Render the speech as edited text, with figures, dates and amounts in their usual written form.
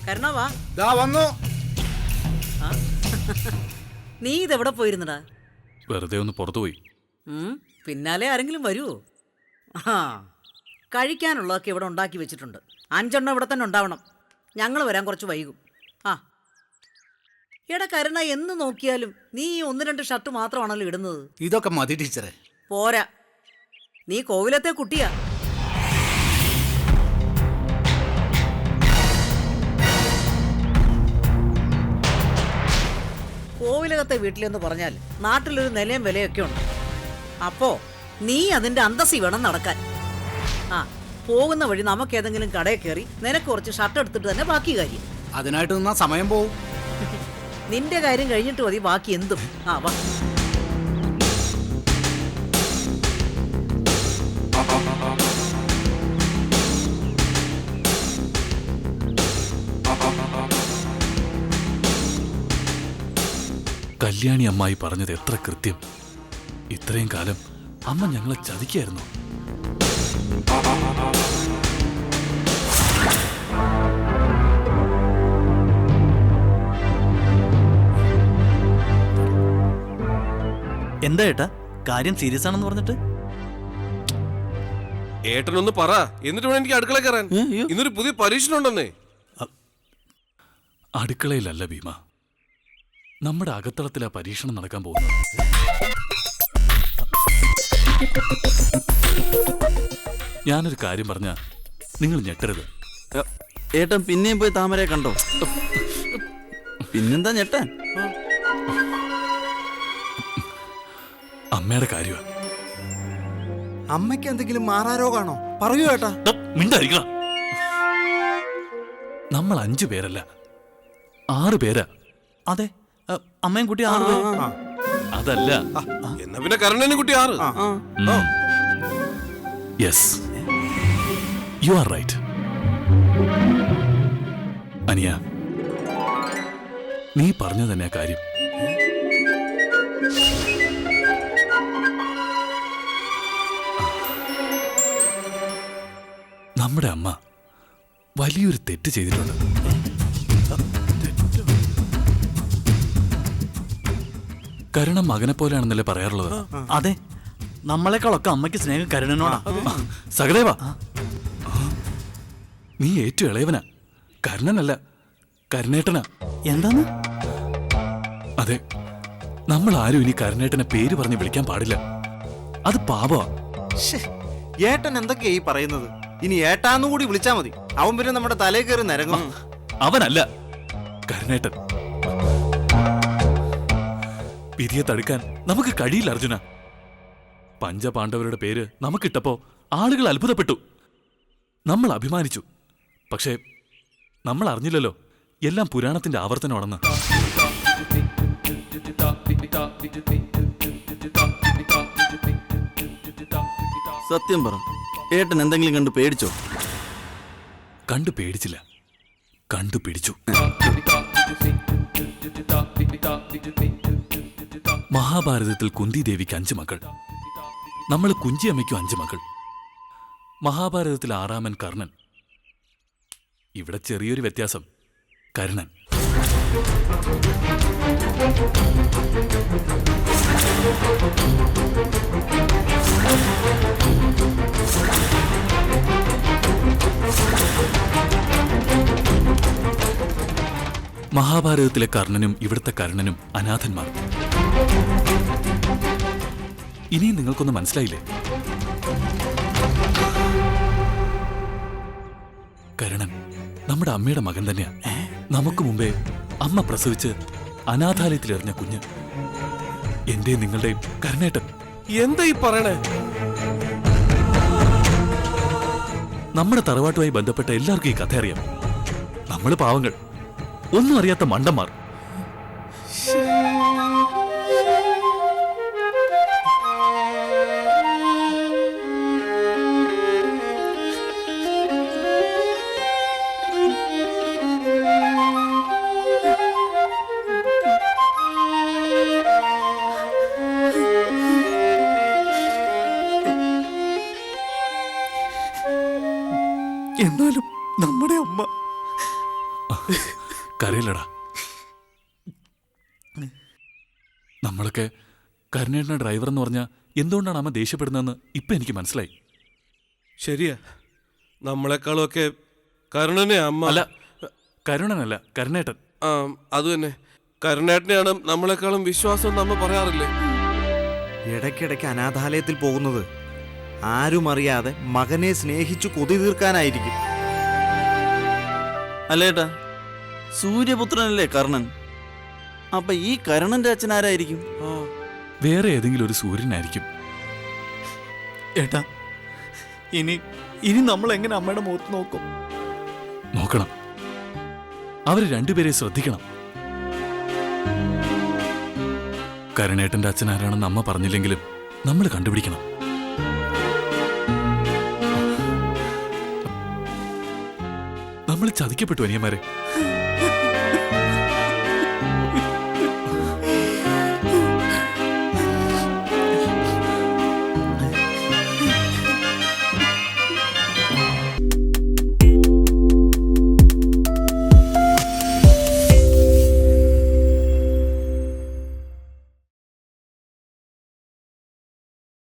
കരുണാവാ വന്നു. നീ ഇതെവിടെ പോയിരുന്നടാ? വെറുതെ ഒന്ന് പുറത്തുപോയി. പിന്നാലെ ആരെങ്കിലും വരുമോ? ആ, കഴിക്കാനുള്ളതൊക്കെ ഇവിടെ ഉണ്ടാക്കി വെച്ചിട്ടുണ്ട്. 5 ഇവിടെ തന്നെ ഉണ്ടാവണം. ഞങ്ങൾ വരാൻ കുറച്ച് വൈകും. ആ എടാ കരുണ, എന്ന് നോക്കിയാലും നീ 1-2 ഷർട്ട് മാത്രമാണല്ലോ ഇടുന്നത്. ഇതൊക്കെ മതി ടീച്ചറെ. പോരാ, നീ കോവിലത്തെ കുട്ടിയാ. കോവിലകത്തെ വീട്ടിലെന്ന് പറഞ്ഞാൽ നാട്ടിലൊരു നിലയും വിലയൊക്കെ ഉണ്ട്. അപ്പോ നീ അതിന്റെ അന്തസ്സി വേണം നടക്കാൻ. ആ, പോകുന്ന വഴി നമുക്ക് ഏതെങ്കിലും കടയിൽ കയറി നിനക്ക് കുറച്ച് ഷർട്ട് എടുത്തിട്ട് തന്നെ ബാക്കി കാര്യം. അതിനായിട്ട് നിന്നാ സമയം പോവും. നിന്റെ കാര്യം കഴിഞ്ഞിട്ട് മതി ബാക്കി എന്തും. ആ വാ. കല്യാണി അമ്മായി പറഞ്ഞത് എത്ര കൃത്യം. ഇത്രയും കാലം അമ്മ ഞങ്ങളെ ചതിക്കായിരുന്നു. എന്താ ഏട്ടാ കാര്യം സീരിയസ് ആണെന്ന് പറഞ്ഞിട്ട്? ഏട്ടനൊന്ന് പറ, എന്നിട്ട് വേണം എനിക്ക് അടുക്കള കയറാൻ. ഇന്നൊരു പുതിയ പരീക്ഷണം ഉണ്ടെന്നേ. അടുക്കളയിലല്ല ഭീമ, നമ്മുടെ അകത്തളത്തിലാ പരീക്ഷണം നടക്കാൻ പോകുന്നത്. ഞാനൊരു കാര്യം പറഞ്ഞ നിങ്ങൾ ഞെട്ടരുത്. ഏട്ടൻ പിന്നെയും പോയി താമരയെ കണ്ടോ? പിന്നെന്താ ഞെട്ടാൻ? അമ്മയുടെ കാര്യമാ. അമ്മയ്ക്ക് എന്തെങ്കിലും മാറാരോഗാണോ? പറയൂ ഏട്ടാ. മിണ്ടായിരിക്കണം. നമ്മൾ 5 പേരല്ല, 6 പേരാ. അതെ, അമ്മയും കുട്ടി 6 പേര്. അതല്ല, എന്നാ പിന്നെ കരുണനെ കുട്ടി 6. Yes, you are right. അനിയ, നീ പറഞ്ഞു തന്നെ കാര്യം. നമ്മുടെ അമ്മ വലിയൊരു തെറ്റ് ചെയ്തിട്ടുണ്ട്. കരുണ മകനെ പോലെയാണെന്നല്ലേ പറയാറുള്ളത്? അതെ, നമ്മളെക്കാളൊക്കെ അമ്മയ്ക്ക് സ്നേഹം കരുണനോടാ. സഹദേവാ, നീ ഏറ്റവും ഇളയവനാ. കരുണനല്ല, കരുണേട്ടനാ. എന്താന്ന്? അതെ, നമ്മൾ ആരും ഇനി കരുണേട്ടനെ പേര് പറഞ്ഞ് വിളിക്കാൻ പാടില്ല. അത് പാപമാ. ഏട്ടൻ എന്തൊക്കെയാ ഈ പറയുന്നത്? ഇനി ഏട്ടാന്ന് കൂടി വിളിച്ചാ മതി. അവൻ പിന്നെ നമ്മുടെ തലേ കയറി നിരങ്ങും. അവനല്ല, കരുണേട്ടൻ. വിധിയെ തടുക്കാൻ നമുക്ക് കഴിയില്ല അർജുന. പഞ്ചപാണ്ഡവരുടെ പേര് നമുക്കിട്ടപ്പോ ആളുകൾ അത്ഭുതപ്പെട്ടു. നമ്മൾ അഭിമാനിച്ചു. പക്ഷേ നമ്മൾ അറിഞ്ഞില്ലല്ലോ എല്ലാം പുരാണത്തിന്റെ ആവർത്തനമാണെന്ന്. സത്യം പറ, ഏട്ടൻ എന്തെങ്കിലും കണ്ടു പേടിച്ചോ? കണ്ടു പേടിച്ചില്ല, കണ്ടുപിടിച്ചു. മഹാഭാരതത്തിൽ കുന്തി ദേവിക്ക് 5 മക്കൾ. നമ്മൾ കുഞ്ചിയമ്മയ്ക്കും 5 മക്കൾ. മഹാഭാരതത്തിൽ 6-ാമൻ കർണൻ. ഇവിടെ ചെറിയൊരു വ്യത്യാസം, കരുണൻ. മഹാഭാരതത്തിലെ കർണനും ഇവിടുത്തെ കർണനും അനാഥന്മാർ. ഇനിയും നിങ്ങൾക്കൊന്നും മനസ്സിലായില്ലേ? കരുണൻ നമ്മുടെ അമ്മയുടെ മകൻ തന്നെയാ. നമുക്ക് മുമ്പേ അമ്മ പ്രസവിച്ച് അനാഥാലയത്തിലെറിഞ്ഞ കുഞ്ഞ്. എന്റെ നിങ്ങളുടെയും കരുണേട്ടൻ. എന്താ ഈ പറയണേ? നമ്മുടെ തറവാട്ടുമായി ബന്ധപ്പെട്ട എല്ലാവർക്കും ഈ കഥ അറിയാം. നമ്മൾ പാവങ്ങൾ, ഒന്നും അറിയാത്ത മണ്ടന്മാർ. എന്നാലും നമ്മുടെ അമ്മ കരയില്ലടാ. നമ്മളൊക്കെ കരുണേട്ടൻ്റെ ഡ്രൈവർ എന്ന് പറഞ്ഞാൽ എന്തുകൊണ്ടാണ് അമ്മ ദേഷ്യപ്പെടുന്നതെന്ന് ഇപ്പം എനിക്ക് മനസ്സിലായി. ശരിയാ, നമ്മളെക്കാളും ഒക്കെ കരുണനെ അമ്മ. അല്ല, കരുണനല്ല, കരുണേട്ടൻ. ആ, അത് തന്നെ. കരുണേട്ടനെയാണ് നമ്മളെക്കാളും വിശ്വാസം എന്ന് അമ്മ പറയാറില്ലേ? ഇടയ്ക്കിടയ്ക്ക് അനാഥാലയത്തിൽ പോകുന്നത് ആരും അറിയാതെ മകനെ സ്നേഹിച്ചു കൊതി തീർക്കാനായിരിക്കും. അല്ലേട്ടാ, സൂര്യപുത്രനല്ലേ കർണൻ? അപ്പൊ ഈ കരുണന്റെ അച്ഛൻ ആരായിരിക്കും? വേറെ ഏതെങ്കിലും ഒരു സൂര്യനായിരിക്കും. ഏട്ടാ, ഇനി നമ്മൾ എങ്ങനെ അമ്മയുടെ മുഖത്ത് നോക്കും? നോക്കണം, അവര് രണ്ടുപേരെ ശ്രദ്ധിക്കണം. കരുണേട്ടന്റെ അച്ഛൻ ആരാണെന്ന് അമ്മ പറഞ്ഞില്ലെങ്കിലും നമ്മൾ കണ്ടുപിടിക്കണം. നമ്മൾ ചതിക്കപ്പെട്ടു അനിയന്മാരെ.